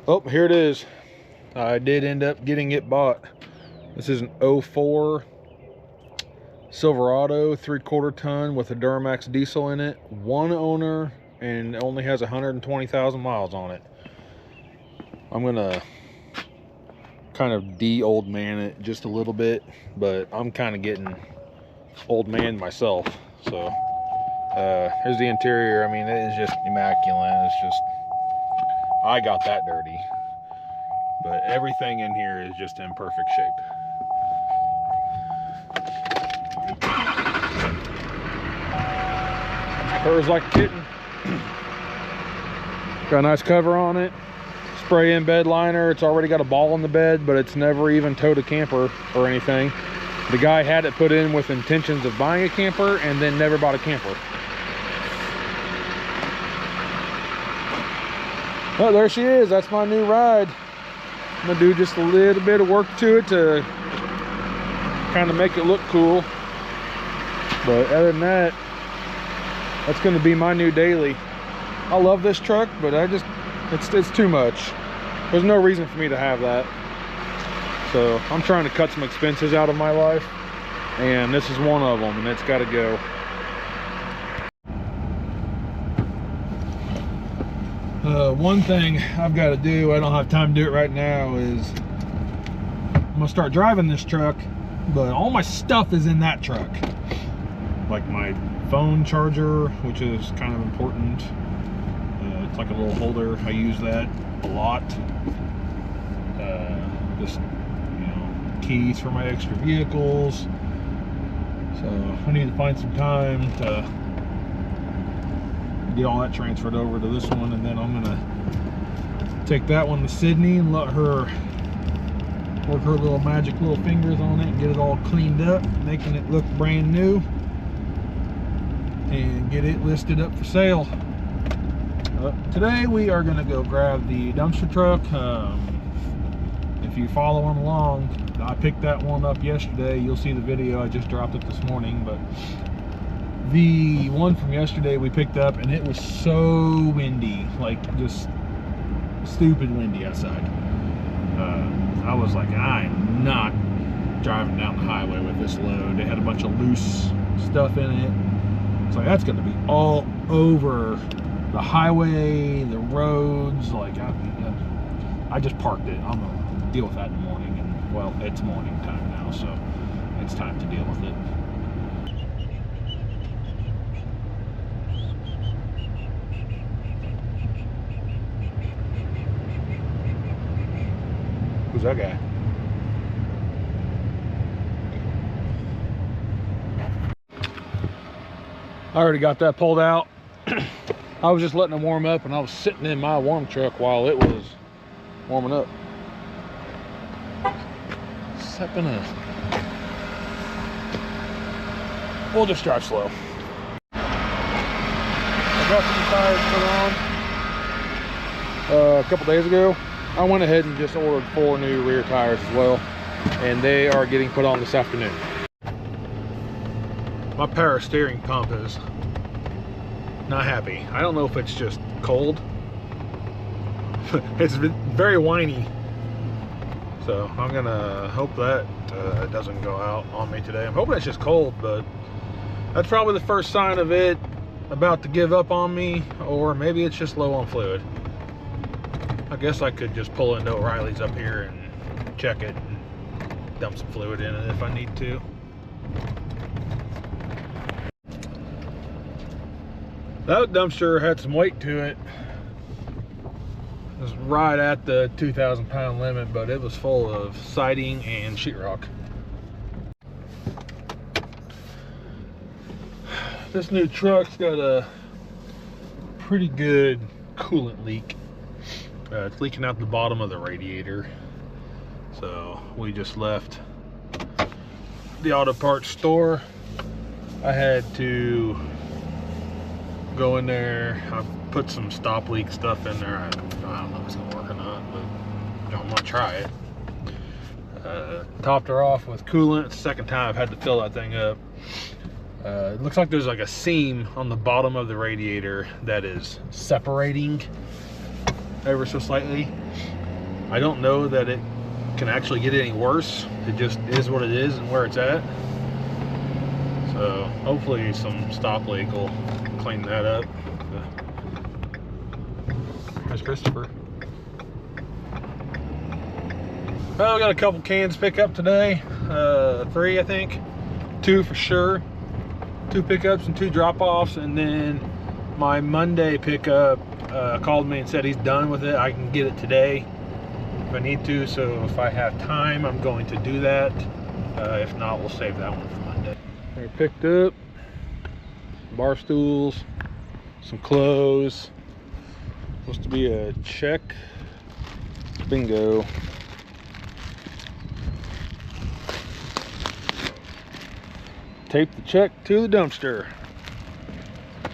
Oh, here it is. I did end up getting it bought. This is an 04 Silverado 3/4 ton with a Duramax diesel in it. One owner, and only has 120,000 miles on it. I'm gonna kind of de-old man it just a little bit, but I'm kind of getting old man myself. So here's the interior. I mean, it is just immaculate. It's just, I got that dirty, but everything in here is just in perfect shape. Purrs like a kitten. Got a nice cover on it. Spray in bed liner. It's already got a ball in the bed, but it's never even towed a camper or anything. The guy had it put in with intentions of buying a camper and then never bought a camper. Oh, there she is. That's my new ride. I'm gonna do just a little bit of work to it to kind of make it look cool. But other than that, that's gonna be my new daily. I love this truck, but it's too much. There's no reason for me to have that. So I'm trying to cut some expenses out of my life, and this is one of them, and it's got to go. One thing I've got to do, I don't have time to do it right now, is I'm gonna start driving this truck, but all my stuff is in that truck. Like my phone charger, which is kind of important. It's like a little holder. I use that a lot. Just, you know, keys for my extra vehicles. So I need to find some time to get all that transferred over to this one, and then I'm gonna take that one to Sydney and let her work her little magic little fingers on it and get it all cleaned up, making it look brand new, and get it listed up for sale. Today we are going to go grab the dumpster truck. If you're following along, I picked that one up yesterday. You'll see the video. I just dropped it this morning, but the one from yesterday we picked up, and it was so windy, like just stupid windy outside. I was like, I'm not driving down the highway with this load. They had a bunch of loose stuff in it. It's like, that's going to be all over the highway, the roads. Like, I just parked it. I'm gonna deal with that in the morning, and well, it's morning time now, so it's time to deal with it. Who's that guy? I already got that pulled out. I was just letting them warm up, and I was sitting in my warm truck while it was warming up. We'll just drive slow. I got some tires put on a couple days ago. I went ahead and just ordered 4 new rear tires as well, and they are getting put on this afternoon. My power steering pump is not happy. I don't know if it's just cold. It's been very whiny. So I'm gonna hope that doesn't go out on me today. I'm hoping it's just cold, but that's probably the first sign of it about to give up on me, or maybe it's just low on fluid. I guess I could just pull into O'Reilly's up here and check it and dump some fluid in it if I need to. That dumpster had some weight to it. It was right at the 2,000 pound limit, but it was full of siding and sheetrock. This new truck's got a pretty good coolant leak. It's leaking out the bottom of the radiator. So we just left the auto parts store. I had to go in there. I put some stop leak stuff in there. I don't know if it's gonna work or not, but I'm gonna try it. Topped her off with coolant. It's the second time I've had to fill that thing up. It looks like there's like a seam on the bottom of the radiator that is separating. ever so slightly. I don't know that it can actually get any worse. It just is what it is and where it's at. So hopefully some stop leak will clean that up. There's Christopher. Well, we got a couple cans to pick up today. 3, I think. 2 for sure. 2 pickups and 2 drop-offs, and then my Monday pickup called me and said he's done with it. I can get it today if I need to, so if I have time, I'm going to do that. If not, we'll save that one for Monday. I picked up bar stools, some clothes. Supposed to be a check. Bingo. Tape the check to the dumpster,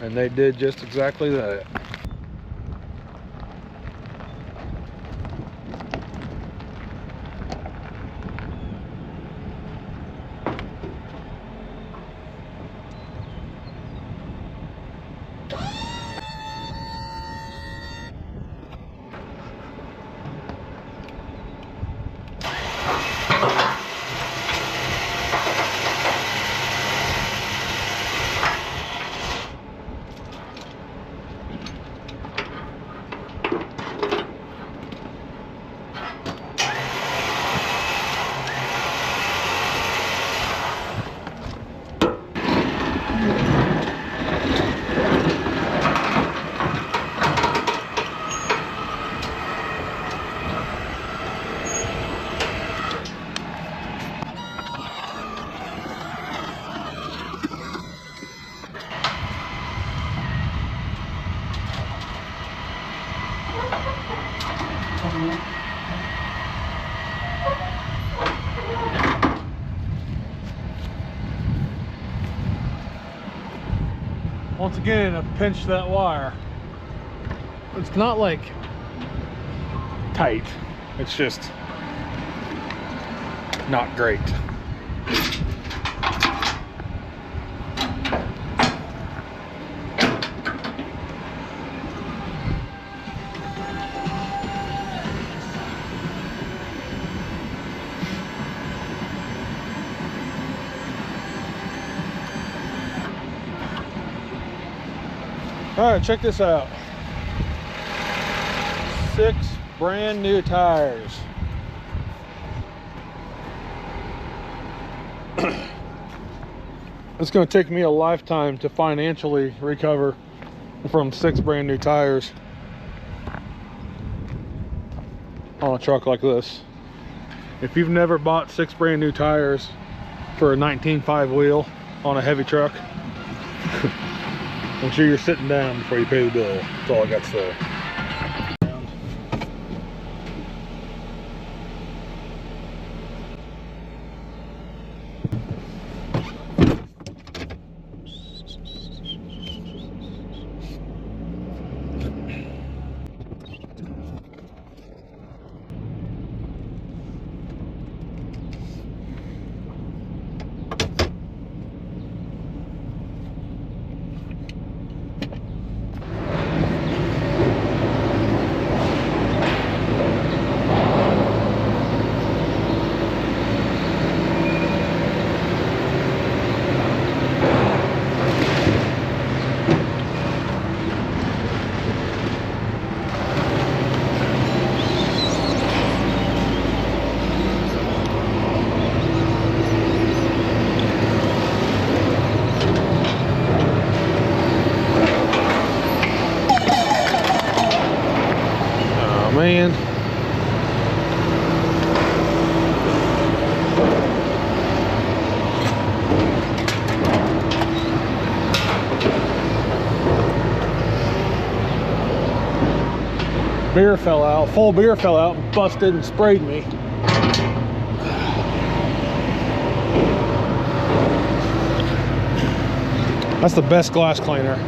and they did just exactly that. Once again, I pinched that wire. It's not like tight, it's just not great. All right, check this out. 6 brand new tires. It's going to take me a lifetime to financially recover from 6 brand new tires on a truck like this. If you've never bought 6 brand new tires for a 19.5 wheel on a heavy truck, make sure you're sitting down before you pay the bill. That's all I got to say. Man, beer fell out, full beer fell out and busted and sprayed me. That's the best glass cleaner.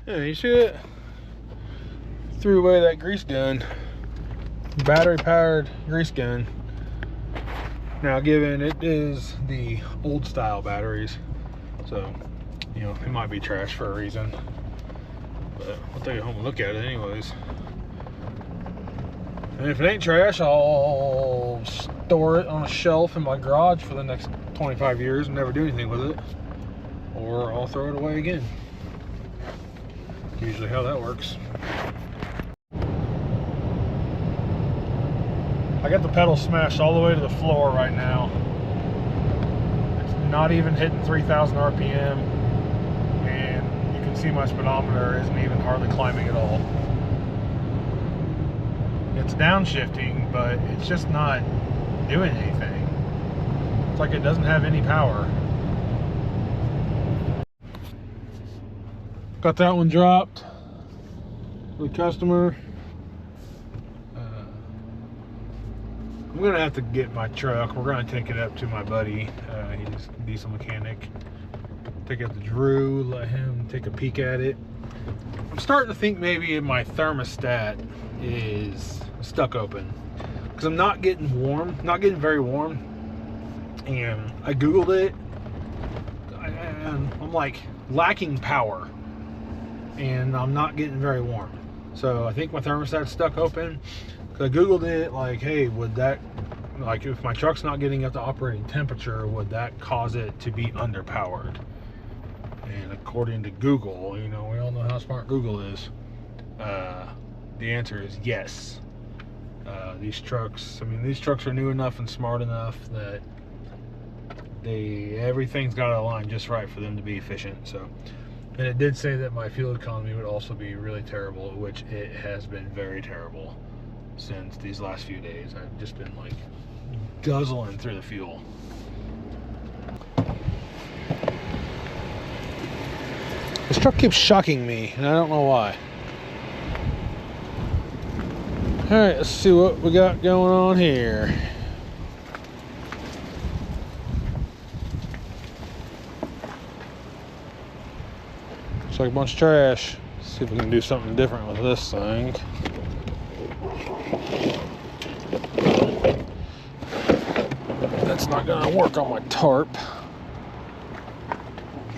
Yeah, you see it? Threw away that grease gun. Battery powered grease gun. Now, given it is the old style batteries, so you know it might be trash for a reason, but I'll take it home and look at it anyways. And if it ain't trash, I'll store it on a shelf in my garage for the next 25 years and never do anything with it, or I'll throw it away again. Usually how that works. I got the pedal smashed all the way to the floor right now. It's not even hitting 3,000 RPM, and you can see my speedometer isn't even hardly climbing at all. It's downshifting, but it's just not doing anything. It's like it doesn't have any power. Got that one dropped for the customer. I'm gonna have to get my truck. We're gonna take it up to my buddy. He's a diesel mechanic. Take it up to Drew, let him take a peek at it. I'm starting to think maybe my thermostat is stuck open because I'm not getting warm, not getting very warm. And I googled it, and I'm like lacking power, and I'm not getting very warm. So I think my thermostat's stuck open. I googled it, like, hey, would that, like, if my truck's not getting up to operating temperature, would that cause it to be underpowered? And according to Google, you know, we all know how smart Google is. The answer is yes. These trucks, I mean, these trucks are new enough and smart enough that everything's got to align just right for them to be efficient. So, and it did say that my fuel economy would also be really terrible, which it has been very terrible since these last few days. I've just been like guzzling through the fuel. This truck keeps shocking me, and I don't know why. Alright, let's see what we got going on here. Looks like a bunch of trash. Let's see if we can do something different with this thing. That's not gonna work on my tarp.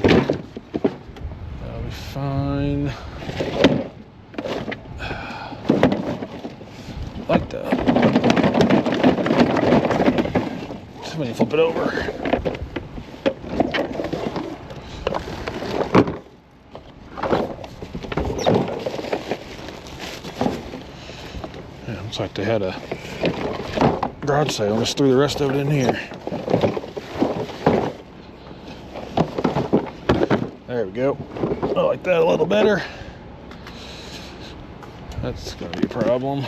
That'll be fine. Like that. Somebody flip it over. Yeah, looks like they had a garage sale. Just threw the rest of it in here. There we go. I like that a little better. That's gonna be a problem.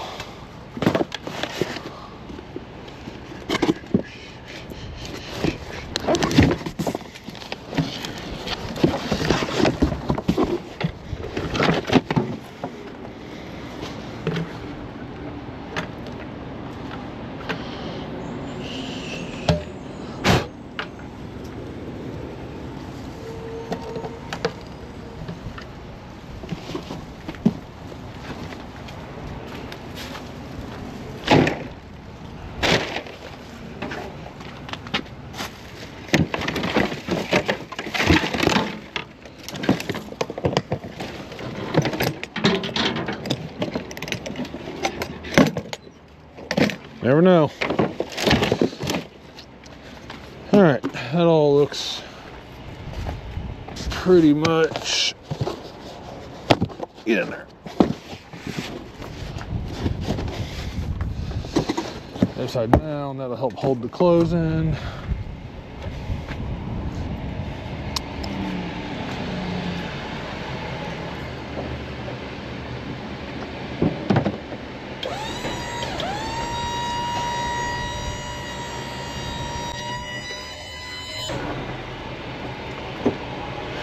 Never know. All right, that all looks pretty much. Get in there. Upside down, that'll help hold the clothes in.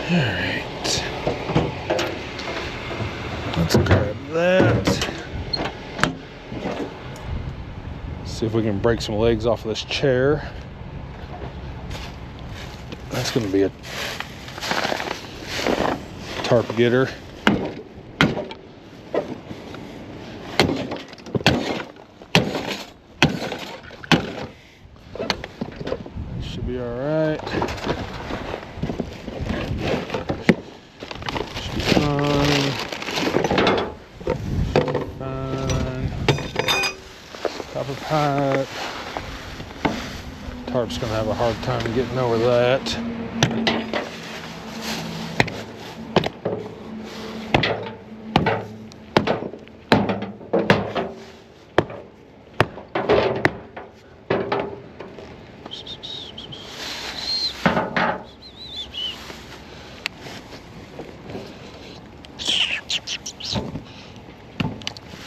All right, let's grab that. See if we can break some legs off of this chair. That's going to be a tarp getter. tarp's gonna have a hard time getting over that.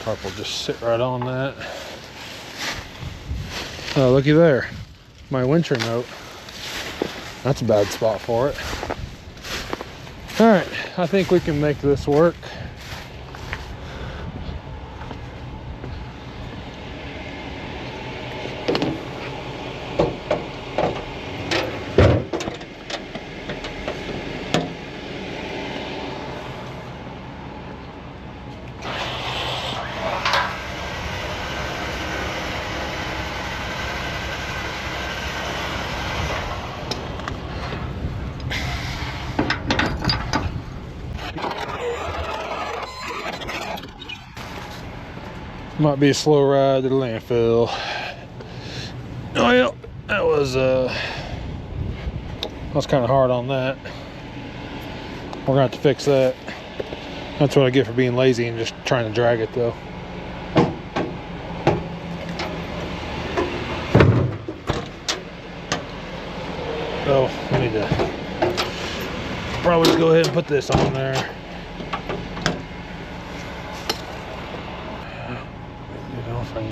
Tarp will just sit right on that. Oh, looky there. My winter note. That's a bad spot for it. All right, I think we can make this work. Might be a slow ride to the landfill. Oh yeah, that was kind of hard on that. We're gonna have to fix that. That's what I get for being lazy and just trying to drag it though. So we need to probably just go ahead and put this on there.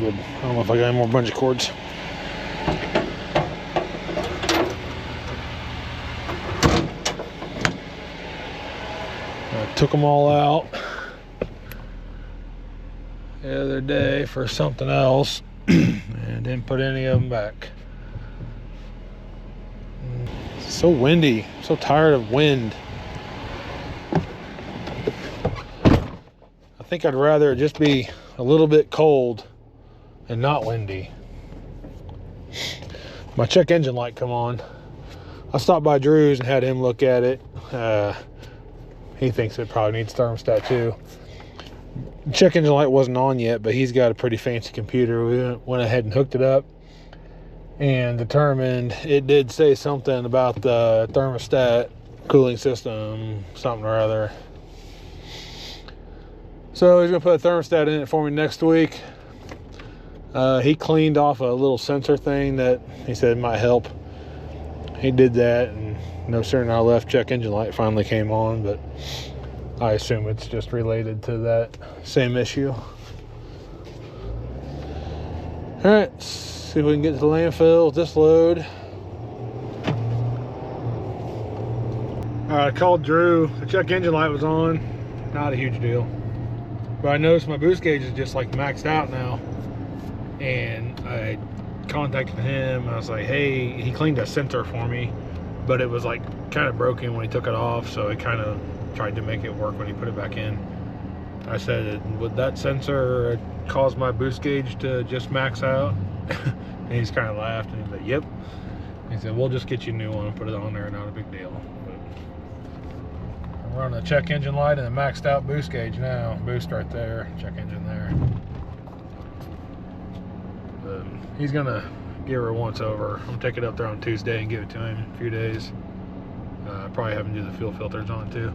Good. I don't know if I got any more bungee cords. I took them all out the other day for something else and didn't put any of them back. It's so windy. I'm so tired of wind. I think I'd rather it just be a little bit cold and not windy. My check engine light come on. I stopped by Drew's and had him look at it. He thinks it probably needs thermostat too. Check engine light wasn't on yet, but he's got a pretty fancy computer. We went ahead and hooked it up and determined it did say something about the thermostat cooling system, something or other. So he's gonna put a thermostat in it for me next week. He cleaned off a little sensor thing that he said might help. He did that, and no sooner than I left, check engine light finally came on, but I assume it's just related to that same issue. All right, let's see if we can get to the landfill with this load. All right, I called Drew. The check engine light was on. Not a huge deal. But I noticed my boost gauge is just like maxed out now. And I contacted him. I was like, hey, he cleaned a sensor for me, but it was like kind of broken when he took it off, so he kind of tried to make it work when he put it back in. I said, would that sensor cause my boost gauge to just max out? And he's kind of laughed and he's like, yep. He said, we'll just get you a new one and put it on there, not a big deal. But I'm running a check engine light and a maxed out boost gauge now. Boost right there, check engine there. He's gonna give her a once over. I'm gonna take it up there on Tuesday and give it to him in a few days. Probably have him do the fuel filters on it too.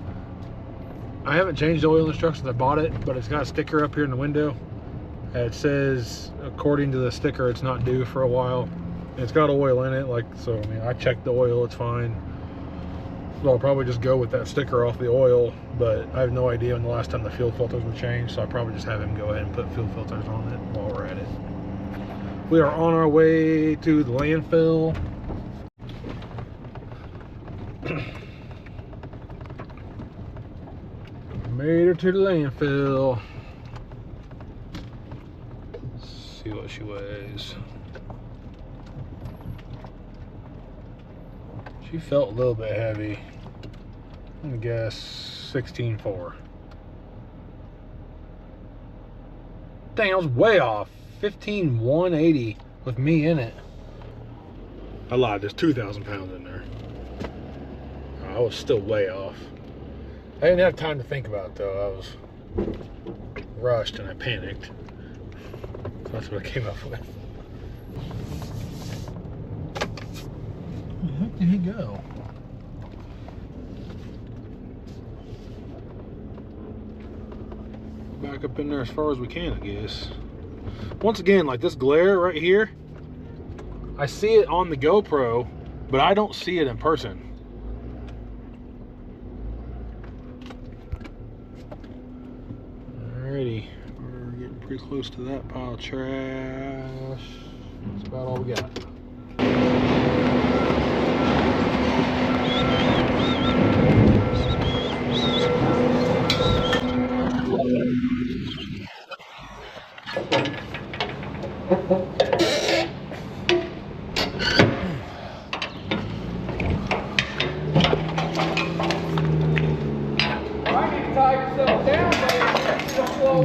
I haven't changed the oil instructions. I bought it, but it's got a sticker up here in the window. It says, according to the sticker, it's not due for a while. It's got oil in it, so I mean, I checked the oil, it's fine. So I'll probably just go with that sticker off the oil, but I have no idea when the last time the fuel filters were changed, so I'll probably just have him go ahead and put fuel filters on it while we're at it. We are on our way to the landfill. Made her to the landfill. Let's see what she weighs. She felt a little bit heavy. I'm gonna guess 16.4. Dang, I was way off. 15,180 with me in it. I lied, there's 2,000 pounds in there. I was still way off. I didn't have time to think about it though. I was rushed and I panicked. So that's what I came up with. Where the heck did he go? Back up in there as far as we can, I guess. Once again, like this glare right here, I see it on the GoPro, but I don't see it in person. Alrighty, we're getting pretty close to that pile of trash. That's about all we got.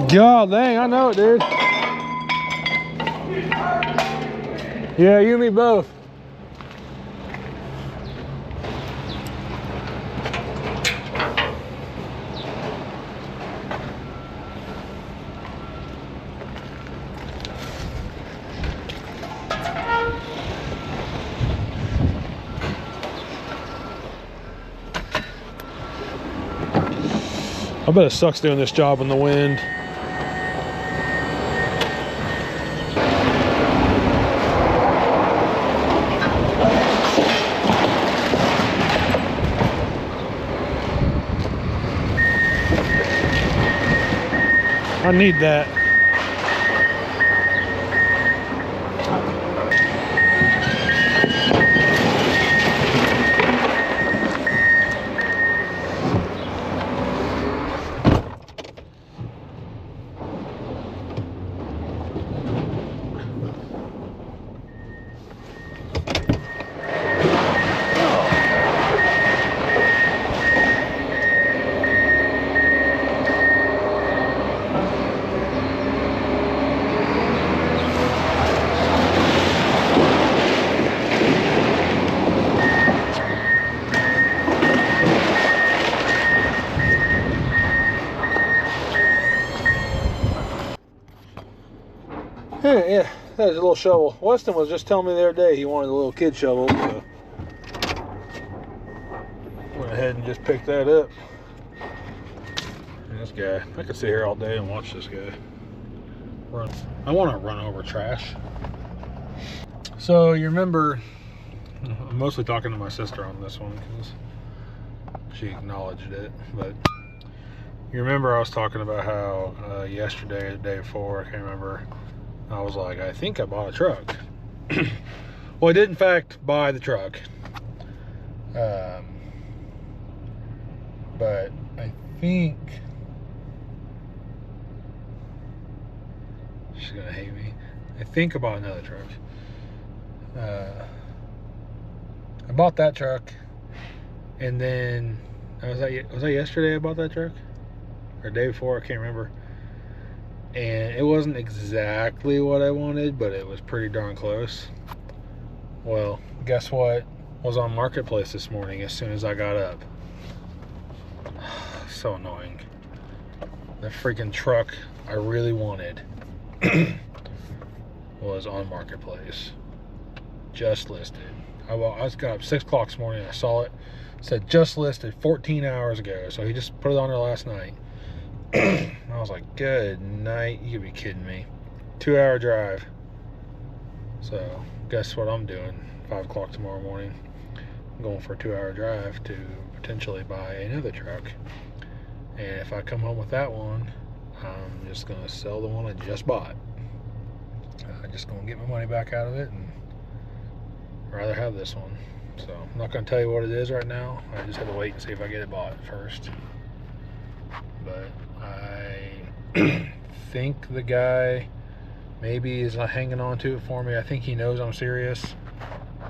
God dang, I know it, dude. Yeah, you and me both. I bet it sucks doing this job in the wind. I need that. Yeah, that is a little shovel. Weston was just telling me the other day he wanted a little kid shovel, so went ahead and just picked that up. And this guy, I could sit here all day and watch this guy run. I want to run over trash. So you remember, I'm mostly talking to my sister on this one because she acknowledged it, but you remember I was talking about how yesterday or the day before, I can't remember, I was like, I think I bought a truck. Well, I did in fact buy the truck. But I think she's gonna hate me. I think I bought another truck. I bought that truck, and then was that yesterday I bought that truck? Or the day before, I can't remember. And it wasn't exactly what I wanted, but it was pretty darn close. Well, guess what was on Marketplace this morning as soon as I got up? So annoying. The freaking truck I really wanted was on Marketplace. Just listed. I got up 6 o'clock this morning. I saw it. It said just listed 14 hours ago. So he just put it on there last night. I was like, good night. You could be kidding me. 2-hour drive. So guess what I'm doing 5 o'clock tomorrow morning? I'm going for a 2-hour drive to potentially buy another truck. And if I come home with that one, I'm just going to sell the one I just bought. I'm just going to get my money back out of it and rather have this one. So I'm not going to tell you what it is right now. I just have to wait and see if I get it bought first. But I think the guy maybe is hanging on to it for me. I think he knows I'm serious.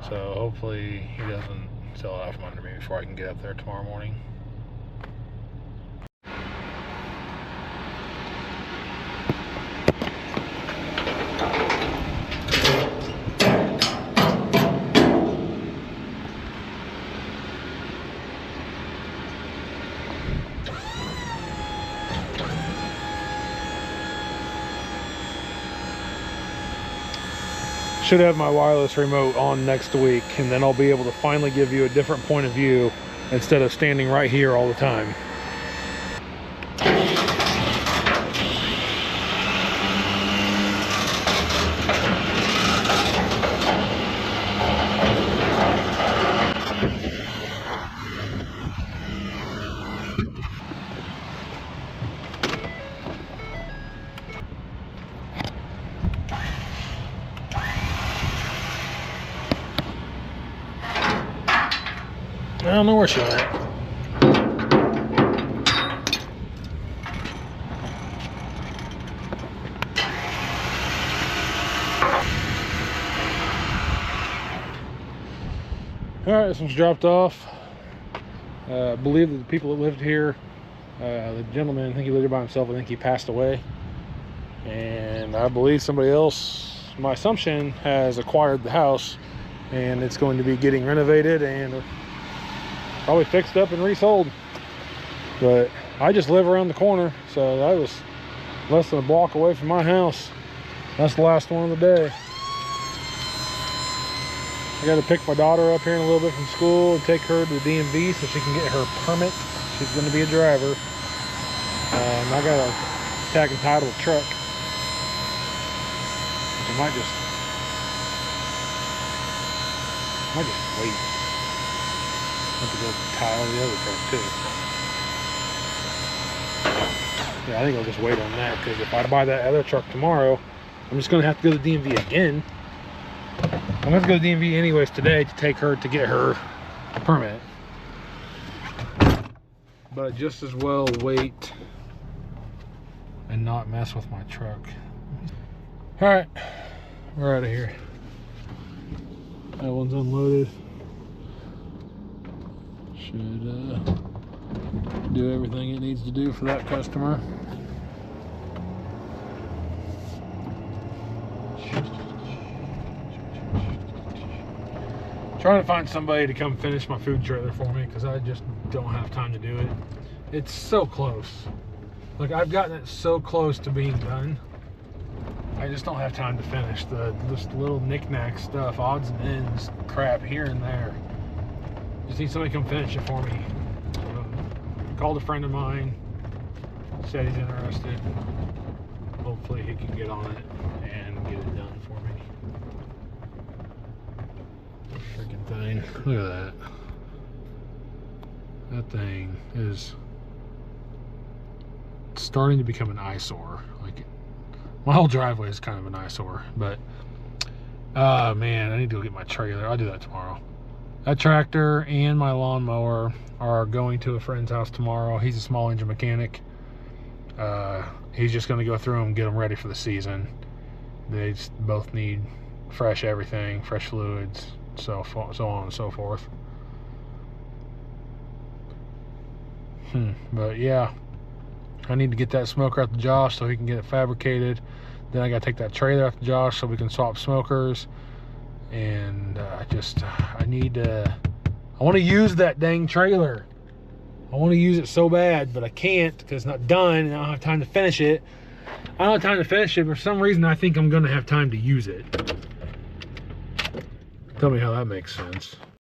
So hopefully he doesn't sell it out from under me before I can get up there tomorrow morning. Should have my wireless remote on next week, and then I'll be able to finally give you a different point of view instead of standing right here all the time. I don't know where she's at. All right, this one's dropped off. I believe that the people that lived here, the gentleman, I think he lived here by himself. I think he passed away. And I believe somebody else, my assumption, has acquired the house, and it's going to be getting renovated and probably fixed up and resold. But I just live around the corner, so I was less than a block away from my house. That's the last one of the day. I got to pick my daughter up here in a little bit from school and take her to the DMV so she can get her permit. She's going to be a driver. And I got a tag and title truck. I might just wait. I have to go tile the other truck too. Yeah, I think I'll just wait on that, because if I buy that other truck tomorrow, I'm just going to have to go to the DMV again. I'm going to go to the DMV anyways today to take her to get her permit. But I just as well wait and not mess with my truck. All right, we're out of here. That one's unloaded. Should do everything it needs to do for that customer. Trying to find somebody to come finish my food trailer for me, because I just don't have time to do it. It's so close. Like, I've gotten it so close to being done. I just don't have time to finish this little knick-knack stuff, odds and ends crap here and there. Just need somebody to come finish it for me. Called a friend of mine, said he's interested. Hopefully he can get on it and get it done for me. Freaking thing, look at that. That thing is starting to become an eyesore. Like, my whole driveway is kind of an eyesore, but man, I need to go get my trailer. I'll do that tomorrow. That tractor and my lawnmower are going to a friend's house tomorrow. He's a small engine mechanic. He's just going to go through them and get them ready for the season. They both need fresh everything, fresh fluids, so on and so forth. But yeah, I need to get that smoker out to Josh so he can get it fabricated. Then I got to take that trailer out to Josh so we can swap smokers. And I want to use that dang trailer. I want to use it so bad, but I can't because it's not done and I don't have time to finish it. I don't have time to finish it, but for some reason I think I'm going to have time to use it. Tell me how that makes sense.